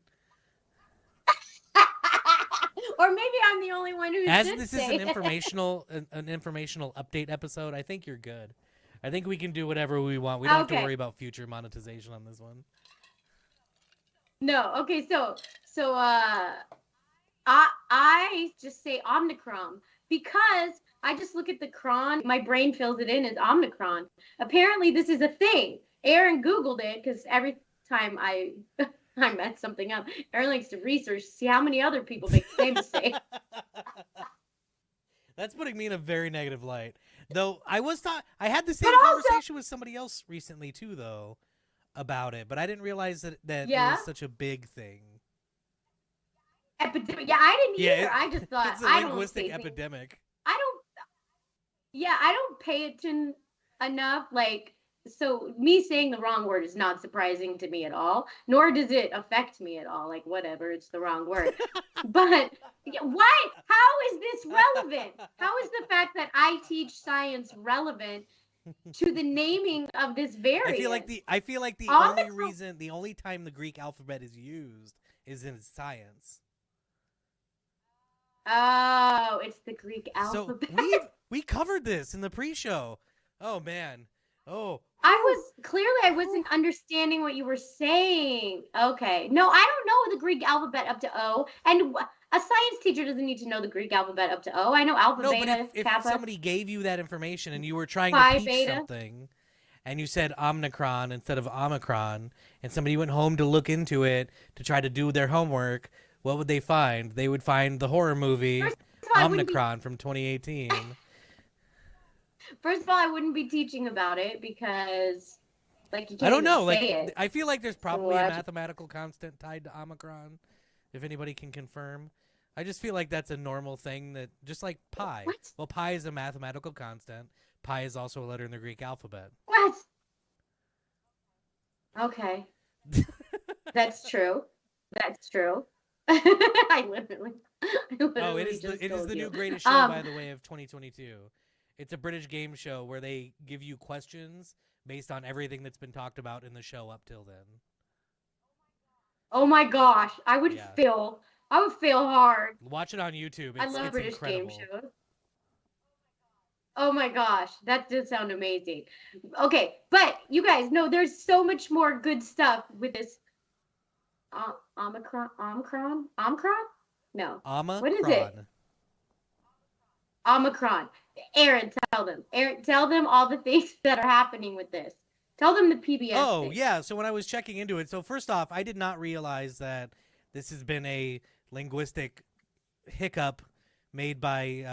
Or maybe I'm the only one who As should this is say an it. informational an informational update episode, I think you're good. I think we can do whatever we want. We don't have to Okay. worry about future monetization on this one. No. Okay. I just say Omnicron because I just look at the cron. My brain fills it in as Omnicron. Apparently, this is a thing. Aaron Googled it because every time I mess something up, Aaron likes to research to see how many other people make the same mistake. That's putting me in a very negative light. Though I had the same But also- conversation with somebody else recently too, though, about it. But I didn't realize that it Yeah? was such a big thing. Epidemic. Yeah, I didn't Yeah, either. I just thought It's a I don't linguistic say things- epidemic. I don't pay attention enough. Like, so me saying the wrong word is not surprising to me at all, nor does it affect me at all. Like, whatever, it's the wrong word. But why? How is this relevant? How is the fact that I teach science relevant to the naming of this variant? I feel like the Omnicron- the only time the Greek alphabet is used is in science. Oh, it's the Greek So alphabet. we covered this in the pre-show. Oh man. Oh. I wasn't understanding what you were saying. Okay. No, I don't know the Greek alphabet up to O. And a science teacher doesn't need to know the Greek alphabet up to O. I know alpha, No, beta, but if kappa. somebody gave you that information and you were trying Phi, to teach beta. something and you said Omnicron instead of Omicron and somebody went home to look into it to try to do their homework, what would they find? They would find the horror movie First of all, I wouldn't be- Omnicron from 2018. First of all, I wouldn't be teaching about it because, like, you can't I don't know. even Like, say it. I feel like there's probably a What? mathematical constant tied to Omicron, if anybody can confirm. I just feel like that's a normal thing that, just like pi. What? Well, pi is a mathematical constant. Pi is also a letter in the Greek alphabet. What? Okay. That's true. That's true. I literally Oh, it is just the told new you. greatest show, by the way, of 2022. It's a British game show where they give you questions based on everything that's been talked about in the show up till then. Oh my gosh, I would Yeah. fail. I would fail hard. Watch it on YouTube. It's, I love it's British incredible. game shows. Oh my gosh, that does sound amazing. Okay, but you guys know there's so much more good stuff with this Omicron? No. Omicron. What is it? Omicron. Aaron, tell them. Aaron, tell them all the things that are happening with this. Tell them the PBS Oh, thing. yeah. So when I was checking into it, so first off, I did not realize that this has been a linguistic hiccup made by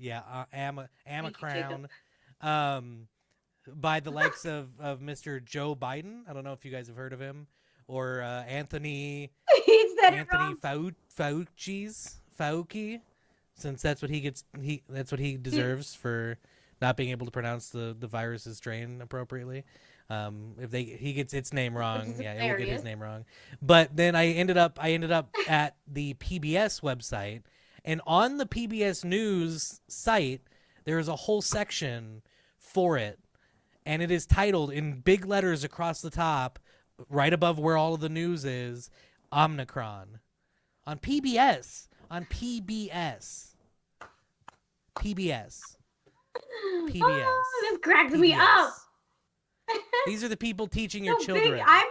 Amicron by the likes of Mr. Joe Biden. I don't know if you guys have heard of him, or Anthony He said it wrong. Fauci, since that's what that's what he deserves for not being able to pronounce the virus's strain appropriately. If he gets its name wrong, is yeah, it will get his hilarious. name wrong. But then I ended up at the PBS website, and on the PBS News site, there is a whole section for it, and it is titled in big letters across the top, right above where all of the news is, Omnicron. On PBS. On PBS. PBS. PBS. Oh, this cracks me up. These are the people teaching your So children. big. I'm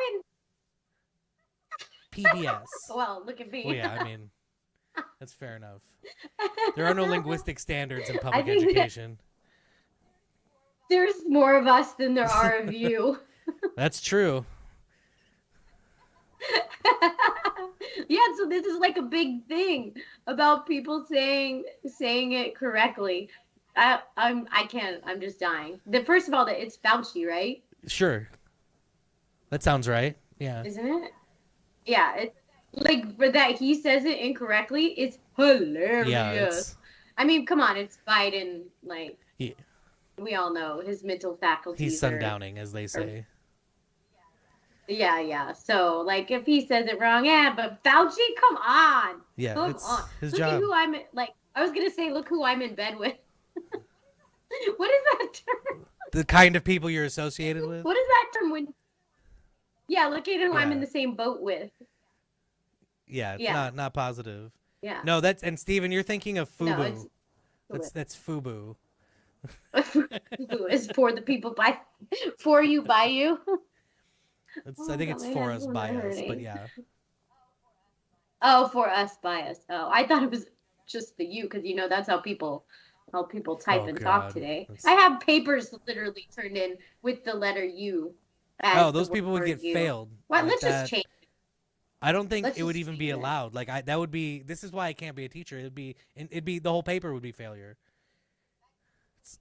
in. PBS. Well, look at me. Well, yeah, I mean, that's fair enough. There are no linguistic standards in I public think that- education. There's more of us than there are of you. That's true. Yeah, so this is like a big thing about people saying it correctly. I can't. I'm just dying. First of all, it's Fauci, right? Sure. That sounds right. Yeah. Isn't it? Yeah. It's like for that he says it incorrectly. It's hilarious. Yeah. I mean, come on, it's Biden. Like, Yeah. we all know his mental faculties. He's are- sundowning, as they say. Yeah. So, like, if he says it wrong, yeah, but Fauci, come on. Yeah, Come it's on. his Look job. at who I'm like. I was gonna say, look who I'm in bed with. What is that term? The kind of people you're associated with. What is that term when? Yeah, look at who I'm in Yeah. the same boat with. Yeah, it's Yeah. not positive. Yeah. No, and Steven, you're thinking of FUBU. No, it's. That's FUBU. It's for the people for you, by you. I think it's for us, by us, but yeah. Oh, for us, by us. Oh, I thought it was just the you, because that's how people type Oh and talk God. today. I have papers literally turned in with the letter U Oh, as the those people would word get you. failed Well, like let's just that. change. I don't think Let's it would just even change be it. allowed. Like that would be. This is why I can't be a teacher. It'd be the whole paper would be failure. It's,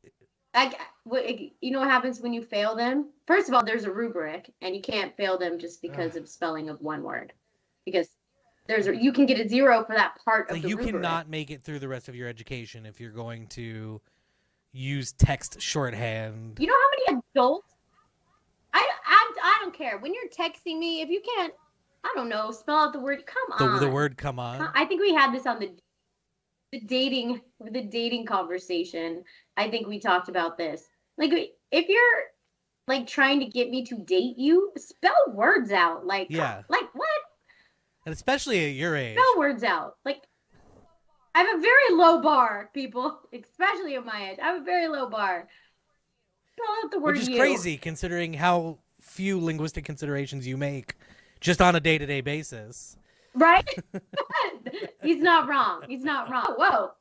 You know what happens when you fail them? First of all, there's a rubric, and you can't fail them just because of spelling of one word, because you can get a 0 for that part of like the you rubric. cannot make it through the rest of your education if you're going to use text shorthand. You know how many adults? I don't care. When you're texting me, if you can't, I don't know, spell out the word. Come on. The word "come on." I think we had this on the dating conversation. I think we talked about this. Like, if you're like trying to get me to date you, spell words out. Like, Yeah. like what? And especially at your age. Spell words out. Like, I have a very low bar, people, especially at my age. I have a very low bar. Spell out the word Which is you. crazy considering how few linguistic considerations you make just on a day-to-day basis. Right? He's not wrong. He's not wrong. Whoa.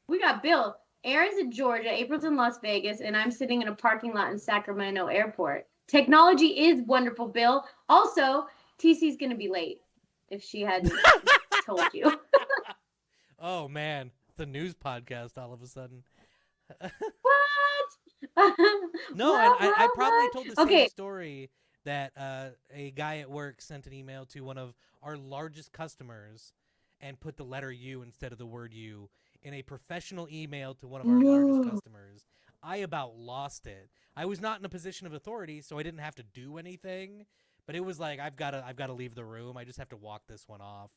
We got Bill. Aaron's in Georgia, April's in Las Vegas, and I'm sitting in a parking lot in Sacramento Airport. Technology is wonderful, Bill. Also, TC's going to be late if she hadn't told you. Oh, man. The news podcast all of a sudden. What? No, what, and I probably what? told the same story that a guy at work sent an email to one of our largest customers and put the letter U instead of the word U in a professional email to one of our largest customers. I about lost it. I was not in a position of authority, so I didn't have to do anything. But it was like I've got to leave the room. I just have to walk this one off.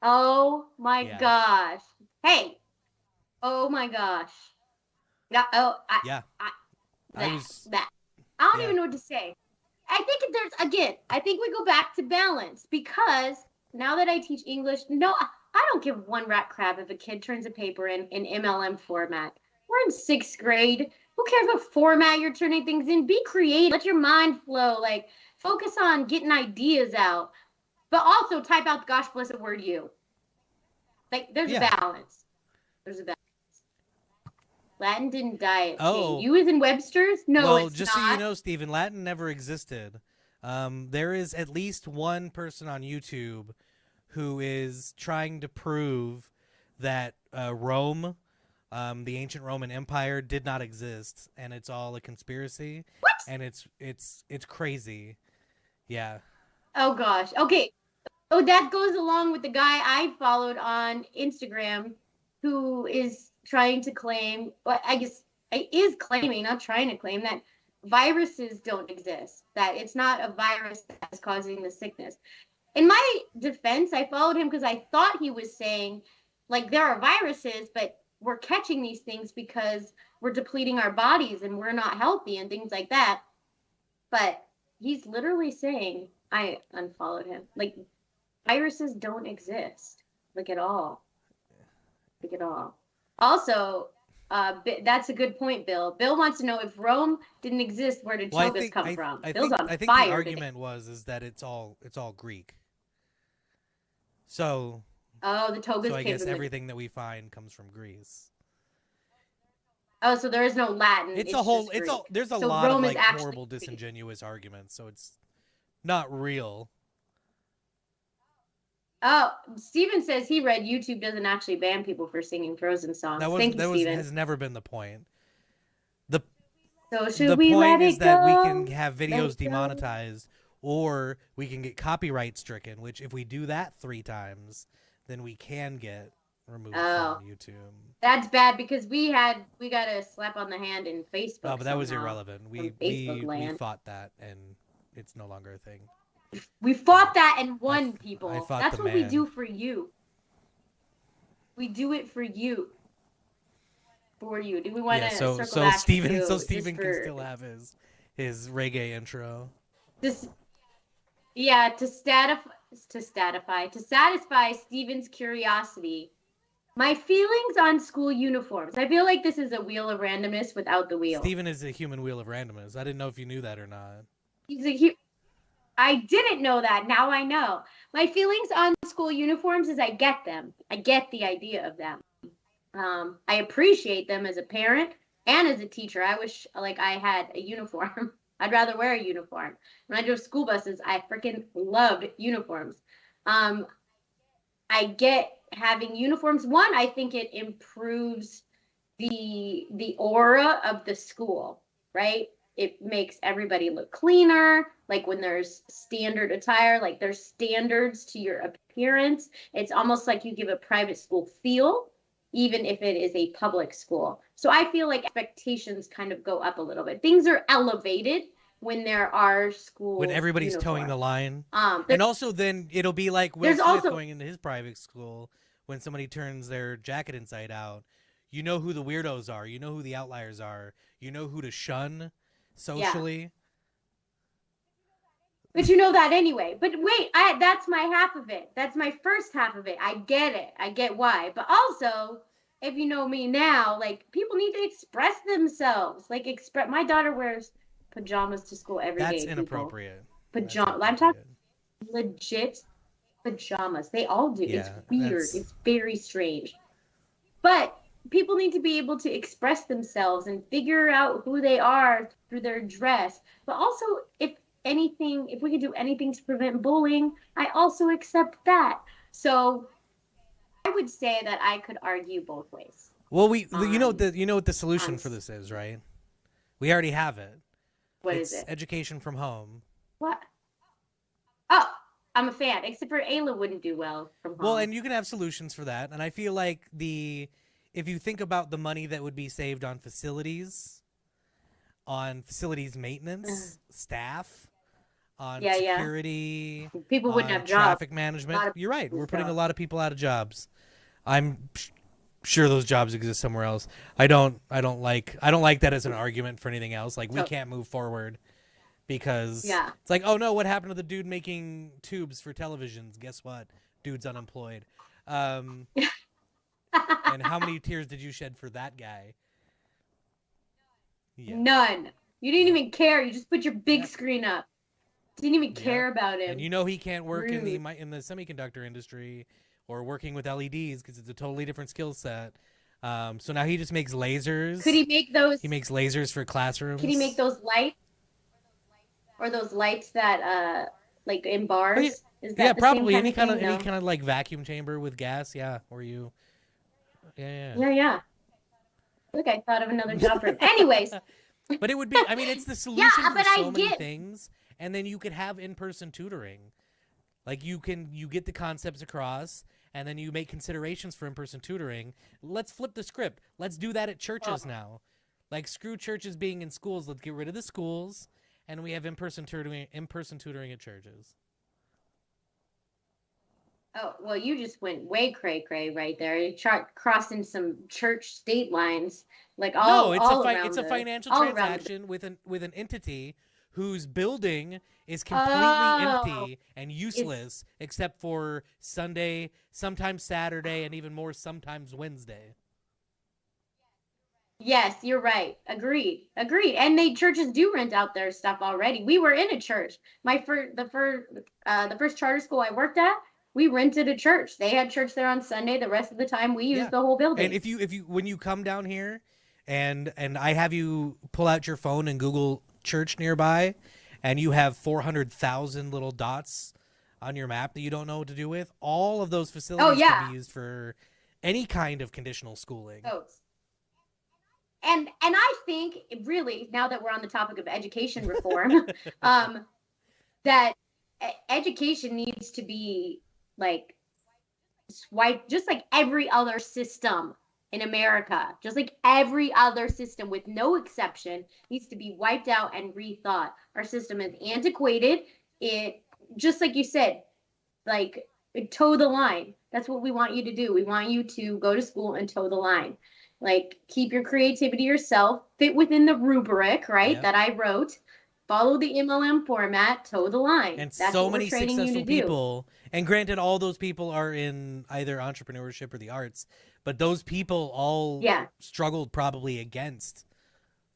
Oh my gosh! Hey! Oh my gosh! Yeah. Oh. I don't even know what to say. I think I think we go back to balance, because now that I teach English, no, I don't give one rat crap if a kid turns a paper in MLM format. We're in 6th grade. Who cares what format you're turning things in? Be creative. Let your mind flow. Like, focus on getting ideas out. But also type out the gosh blessed word you. Like, there's a balance. There's a balance. Latin didn't die. You is in Webster's? No, well, it's just not. so you know, Stephen, Latin never existed. There is at least one person on YouTube who is trying to prove that Rome, the ancient Roman Empire, did not exist, and it's all a conspiracy. What? And it's crazy. Yeah. Oh gosh. Okay. Oh, that goes along with the guy I followed on Instagram, who is trying to claim, well, I guess is claiming, not trying to claim, that viruses don't exist, that it's not a virus that's causing the sickness. In my defense, I followed him because I thought he was saying, like, there are viruses, but we're catching these things because we're depleting our bodies and we're not healthy and things like that. But he's literally saying, I unfollowed him, like, viruses don't exist, like, at all. Like, at all. Also, that's a good point, Bill. Bill wants to know, if Rome didn't exist, where did togas come from? Bill's on I think fire the argument today. is that it's all Greek. So. Oh, the togas. So I guess everything that we find comes from Greece. Oh, so there is no Latin. There's a so lot Rome of like horrible, Greek. disingenuous arguments, so it's not real. Oh, Steven says he read YouTube doesn't actually ban people for singing Frozen songs. Thank you, Steven. Has never been the point. The point is that we can have videos demonetized, or we can get copyright stricken, which if we do that 3 times, then we can get removed from YouTube. That's bad, because we got a slap on the hand in Facebook. Oh, but that was irrelevant. We fought that, and it's no longer a thing. We fought that and won, people. That's what we do for you. We do it for you. For you. Do we want to circle back Steven, to so Steven can still have his reggae intro. To satisfy Steven's curiosity, My feelings on school uniforms. I feel like this is a wheel of randomness without the wheel. Steven is a human wheel of randomness. I didn't know if you knew that or not. He's a I didn't know that. Now I know. My feelings on school uniforms is I get them. I get the idea of them. I appreciate them as a parent and as a teacher. I wish like I had a uniform. I'd rather wear a uniform. When I drove school buses, I freaking loved uniforms. Um, I get having uniforms. One, I think it improves the aura of the school, right? It makes everybody look cleaner. Like when there's standard attire, like there's standards to your appearance. It's almost like you give a private school feel, even if it is a public school. So I feel like expectations kind of go up a little bit. Things are elevated when there are school When everybody's towing the uniforms. line. Um, And there- also then it'll be like Will there's Smith also going into his private school when somebody turns their jacket inside out. You know who the weirdos are. You know who the outliers are. You know who to shun socially. But you know that anyway. But wait, that's my half of it. That's my first half of it. I get it. I get why. But also, if you know me now, like people need to express themselves. Like express. My daughter wears pajamas to school every day. That's people. inappropriate. Pajama. That's I'm talking inappropriate. legit pajamas. They all do. Yeah, It's weird. that's- It's very strange. But people need to be able to express themselves and figure out who they are through their dress. But also, if anything, if we could do anything to prevent bullying, I also accept that. So I would say that I could argue both ways. Well, you know what the solution on for this is, right? We already have it. What It's is it? education from home. What? Oh, I'm a fan. Except for Ayla wouldn't do well from home. Well, and you can have solutions for that. And I feel like if you think about the money that would be saved on facilities maintenance, staff, on Yeah. security, People wouldn't on have jobs. traffic A management. lot of You're right. people's We're putting a jobs. lot of people out of jobs. I'm sure those jobs exist somewhere else. I don't like that as an argument for anything else. Like we So- can't move forward because Yeah. it's like, oh no, what happened to the dude making tubes for televisions? Guess what? Dude's unemployed. And how many tears did you shed for that guy? Yeah. None. You didn't even care. You just put your big Yeah. screen up. Didn't even Yeah. care about him. And you know he can't work in the Rude. semiconductor industry or working with LEDs because it's a totally different skill set. So now he just makes lasers. Could he make those? He makes lasers for classrooms. Could he make those lights? Or those lights that like in bars? Oh, yeah. Is that Yeah, the probably same any kind kind of of thing? any kind of like vacuum chamber with gas. Yeah, where you. Yeah. No? Yeah. Look, I thought of another job for him. Anyways, But it would be. I mean, it's the solution for but I so many get- things, and then you could have in-person tutoring. Like you get the concepts across, and then you make considerations for in-person tutoring. Let's flip the script. Let's do that at churches now. Like screw churches being in schools. Let's get rid of the schools, and we have in-person tutoring at churches. oh well, you just went way cray right there. You crossing some church state lines, like all No, all it's a around financial all around transaction with an entity whose building is completely Oh. empty and useless except for Sunday, sometimes Saturday, and even more sometimes Wednesday. Yes, you're right. Agreed. And churches do rent out their stuff already. We were in a church. The first charter school I worked at, we rented a church. They had church there on Sunday. The rest of the time, we used Yeah. the whole building. And if you when you come down here, and I have you pull out your phone and Google church nearby, and you have 400,000 little dots on your map that you don't know what to do with, all of those facilities yeah. can be used for any kind of conditional schooling. Votes. And I think really now that we're on the topic of education reform, that education needs to be like swipe just like every other system in America, just like every other system with no exception needs to be wiped out and rethought. Our system is antiquated. It just like you said, like toe the line. That's what we want you to do. We want you to go to school and toe the line. Like keep your creativity yourself, fit within the rubric, right, Yeah. that I wrote, follow the MLM format, toe the line. And That's so what we're many training you to successful do. people, and granted, all those people are in either entrepreneurship or the arts, but those people all Yeah. struggled probably against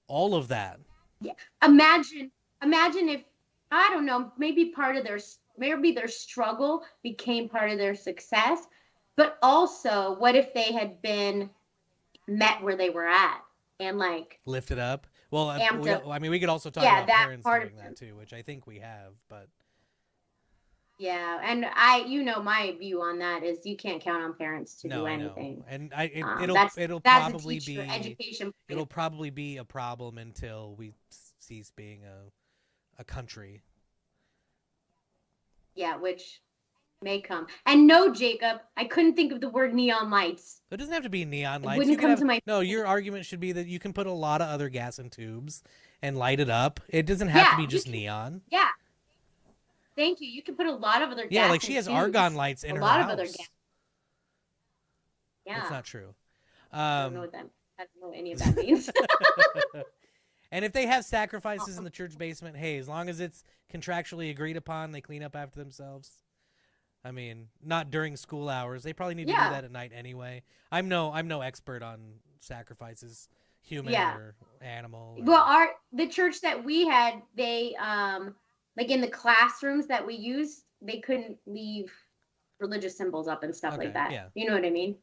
all of that. Yeah. Imagine if, I don't know, maybe their struggle became part of their success, but also what if they had been met where they were at and like Lift it up. Well, amped up. I mean, we could also talk Yeah, about that parents part doing of that too, which I think we have, but Yeah, and my view on that is you can't count on parents to no, do I know. anything. And it'll That's probably a teacher be education. it'll probably be a problem until we cease being a country. Yeah, which may come. And no, Jacob, I couldn't think of the word neon lights. It doesn't have to be neon It lights. wouldn't You can come have, to my no, your argument should be that you can put a lot of other gas in tubes and light it up. It doesn't have to be just neon. Yeah. Thank you. You can put a lot of other gas. Yeah, like she has tubes. argon lights in a her lot house. of other gas. Yeah. That's not true. I don't know what that. I don't know what any of that means. And if they have sacrifices in the church basement, hey, as long as it's contractually agreed upon, they clean up after themselves. I mean, not during school hours. They probably need to do that at night anyway. I'm no expert on sacrifices, human or animal. Well, the church that we had, they like in the classrooms that we used, they couldn't leave religious symbols up and stuff like that. Yeah. You know what I mean?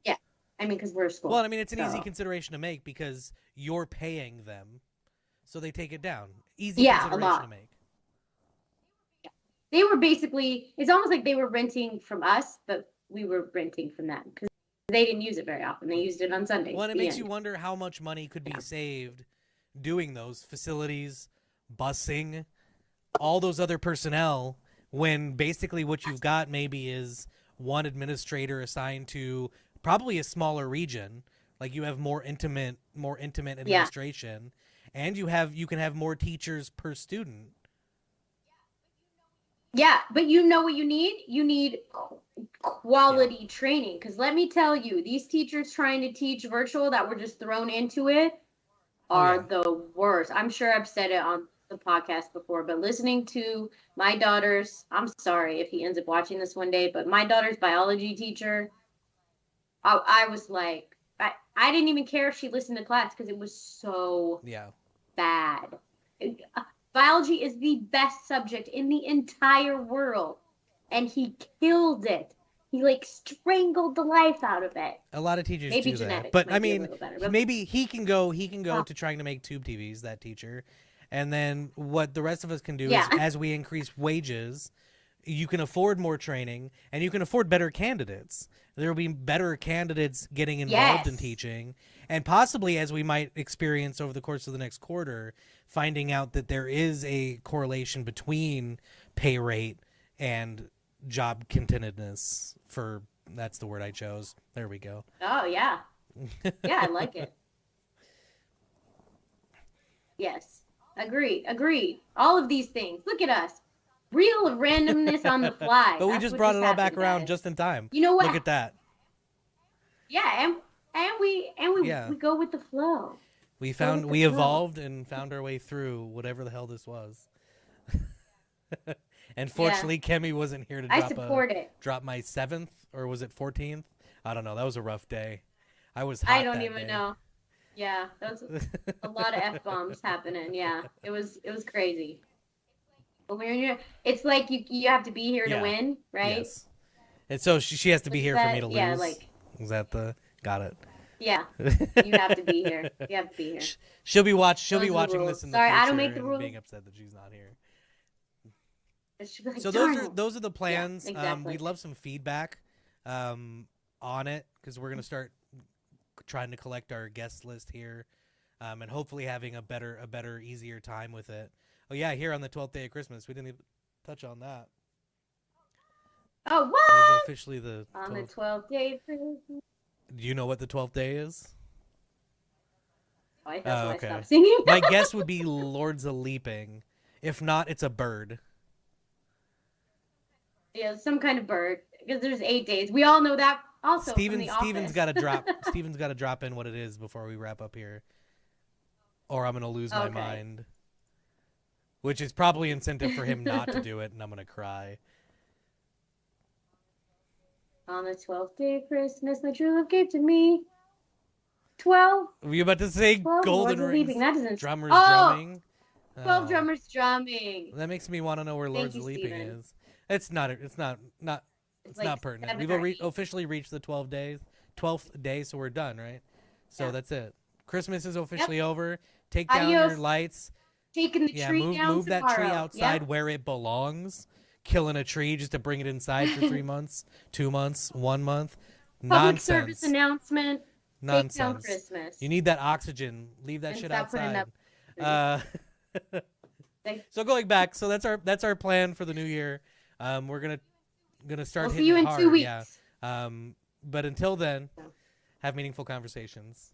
Yeah. I mean, because we're a school. Well, I mean, it's an easy consideration to make because you're paying them, so they take it down. Easy consideration to make. They were basically, it's almost like they were renting from us, but we were renting from them because they didn't use it very often. They used it on Sundays. Well, and it makes you wonder how much money could be saved doing those facilities, busing, all those other personnel, when basically what you've got maybe is one administrator assigned to probably a smaller region. Like you have more intimate administration, and you can have more teachers per student. Yeah, but you know what you need? You need quality training. Because let me tell you, these teachers trying to teach virtual that were just thrown into it are the worst. I'm sure I've said it on the podcast before, but listening to my daughter's, I'm sorry if he ends up watching this one day, but my daughter's biology teacher, I was like, I didn't even care if she listened to class because it was so bad. Biology is the best subject in the entire world, and he killed it. He like strangled the life out of it. A lot of teachers maybe do genetics that, but I might be a mean, little better, but maybe he can go to trying to make tube TVs. That teacher, and then what the rest of us can do is, as we increase wages, you can afford more training, and you can afford better candidates. There will be better candidates getting involved in teaching, and possibly, as we might experience over the course of the next quarter, finding out that there is a correlation between pay rate and job contentedness. That's the word I chose. There we go. Oh yeah, yeah, I like it. Yes, agree. All of these things. Look at us. Real randomness on the fly. But we just brought it all back around just in time. You know what? Look at that. Yeah, and we go with the flow. We evolved and found our way through whatever the hell this was. And fortunately, Kemi wasn't here to drop my 7th, or was it 14th? I don't know. That was a rough day. I was hot. I don't even know. Yeah, that was a lot of F-bombs happening. Yeah, it was crazy. But it's like you have to be here to win, right? Yes. And so she has to be here for me to lose. Yeah, like. Is that got it? Yeah, you have to be here. You have to be here. She'll be watching this in the future. I don't make the rules. Being upset that she's not here. Like, so those are the plans. Yeah, exactly. We'd love some feedback on it, because we're gonna start trying to collect our guest list here, and hopefully having a better, easier time with it. Oh yeah, here on the 12th day of Christmas, we didn't even touch on that. Oh, what? It was officially on the 12th day of Christmas. Do you know what the 12th day is? Oh, that's why I stopped singing. My guess would be Lords a Leaping. If not, it's a bird. Yeah, some kind of bird, because there's 8 days. We all know that. Also, Steven's got to drop. Steven's got to drop in what it is before we wrap up here, or I'm gonna lose my mind. which is probably incentive for him not to do it, and I'm gonna cry. On the 12th day of Christmas, my true love gave to me 12. Were you about to say 12 golden lords of rings? Leaping. That doesn't. Drummers Oh! drumming. 12 Oh. drummers drumming. That makes me want to know where Thank Lords you, of Leaping Steven. is. It's not. It's not like not pertinent. 7 We've or 8. officially reached the 12th day, so we're done, right? So Yeah. that's it. Christmas is officially over. Take down Adios. your lights. Taking the Yeah, tree down move that tomorrow. tree outside Yep. where it belongs. Killing a tree just to bring it inside for 3 months, 2 months, 1 month. Public service Nonsense. announcement. Take down Nonsense. Christmas. You need that oxygen. Leave that And shit stop putting outside. up- So going back, so that's our plan for the new year. We're gonna start. We'll see hitting you it in hard, 2 weeks. Yeah. But until then, have meaningful conversations.